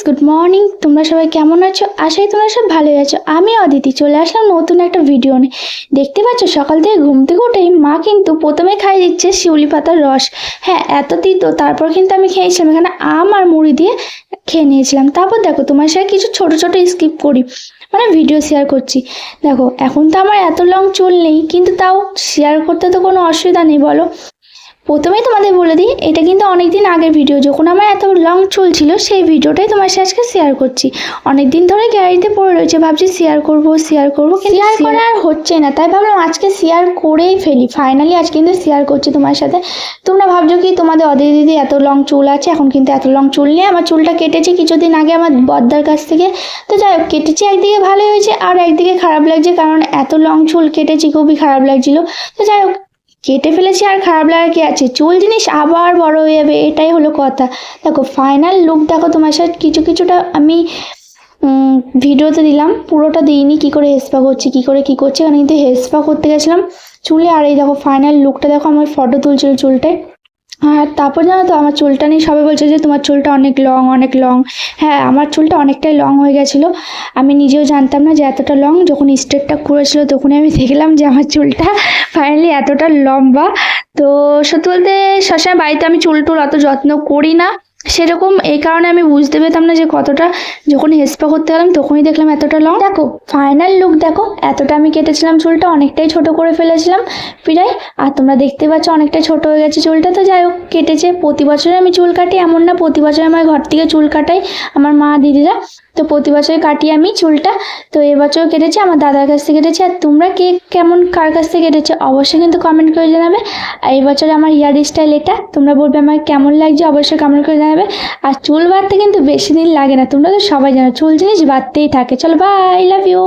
Good morning. তোমরা সবাই কেমন আছো? আশাই তোমরা সব ভালোই আছো। আমি অদিতি চলে আসলাম নতুন একটা ভিডিও নিয়ে। দেখতে পাচ্ছ সকাল থেকে ঘুম থেকে উঠেই মা কিন্তু প্রথমে খাই দিচ্ছে শিউলি পাতার রস। হ্যাঁ, এত তিতো, তারপর কিন্তু আমি খেয়েছিলাম এখানে আম আর মুড়ি দিয়ে খেয়ে নিয়েছিলাম। তারপর দেখো তোমার সাথে কিছু ছোট ছোট স্কিপ করি, মানে ভিডিও শেয়ার করছি। দেখো এখন তো আমার এত লং চুল নেই, কিন্তু তাও শেয়ার করতে তো কোনো অসুবিধা নেই বলো। প্রথমেই তোমাদের বলে দিই, এটা কিন্তু অনেকদিন আগের ভিডিও, যখন আমার এত লং চুল ছিল সেই ভিডিওটাই তোমার সাথে আজকে শেয়ার করছি। অনেকদিন ধরে গ্যালারিতে পড়ে রয়েছে, ভাবছি শেয়ার করব কিন্তু শেয়ার করা আর হচ্ছে না, তাই ভাবলাম আজকে শেয়ার করেই ফেলি। ফাইনালি আজ কিন্তু শেয়ার করছি তোমার সাথে। তোমরা ভাবছো কি তোমাদের অদিতি দিদি এত লং চুল আছে, এখন কিন্তু এত লং চুল নিয়ে আমার চুলটা কেটেছি কিছুদিন আগে আমার বদ্দার কাছ থেকে। তো যাই হোক, কেটেছি, একদিকে ভালোই হয়েছে আর একদিকে খারাপ লাগছে, কারণ এত লং চুল কেটেছি, খুবই খারাপ লাগছিল। তো যাই হোক, কেটে ফেলেছি আর খারাপ লাগার কি আছে, চুল জিনিস আবার বড় হয়ে যাবে, এটাই হলো কথা। দেখো ফাইনাল লুক দেখো তোমার সাথে কিছুটা আমি ভিডিওতে দিলাম, পুরোটা দিইনি। কি করে হেসপা করছি, কি করছি, এখানে কিন্তু হেসপা করতে গেছিলাম চুলে। আর এই দেখো ফাইনাল লুকটা দেখো, আমার ফটো তুলছিল চুলটায়। আর তারপর জানো তো, আমার চুলটা নিয়ে সবাই বলছে যে তোমার চুলটা অনেক লং। হ্যাঁ, আমার চুলটা অনেকটাই লং হয়ে গেছিলো। আমি নিজেও জানতাম না যে এতটা লং। যখন স্ট্রেটটা করেছিল তখনই আমি দেখলাম যে আমার চুলটা ফাইনালি এতটা লম্বা। তো সত্যি বলতে সবসময় বাড়িতে আমি চুল টুল অত যত্ন করি না সেরকম, এই কারণে আমি বুঝতে পেতাম না যে কতটা। যখন হেসপা করতে গেলাম তখনই দেখলাম এতটা লং। দেখো ফাইনাল লুক দেখো, এতটা আমি কেটেছিলাম চুলটা, অনেকটাই ছোট করে ফেলেছিলাম প্রায়। আর তোমরা দেখতে পাচ্ছ অনেকটাই ছোট হয়ে গেছে চুলটা। তো যাই হোক, কেটেছে। প্রতি বছর আমি চুল কাটি এমন না, প্রতি বছর আমার ঘর থেকে চুল কাটাই আমার মা দিদিরা। তো প্রতি বছর কাটি আমি চুলটা। তো এবছর কেটেছি, আমার দাদার কাছ থেকে কেটেছি। আর তোমরা কে কেমন কার কাছ থেকে কেটেছো অবশ্যই কিন্তু কমেন্ট করে জানাবে। আর এই বছর আমার হেয়ার স্টাইল এটা, তোমরা বলবে আমার কেমন লাগছে, অবশ্যই কমেন্ট করে জানাবে। আর চুল বাঁধতে কিন্তু বেশি দিন লাগে না, তোমরা তো সবাই জানো চুল জিনিস বাঁধতেই থাকে। চলো বাই, লাভ ইউ।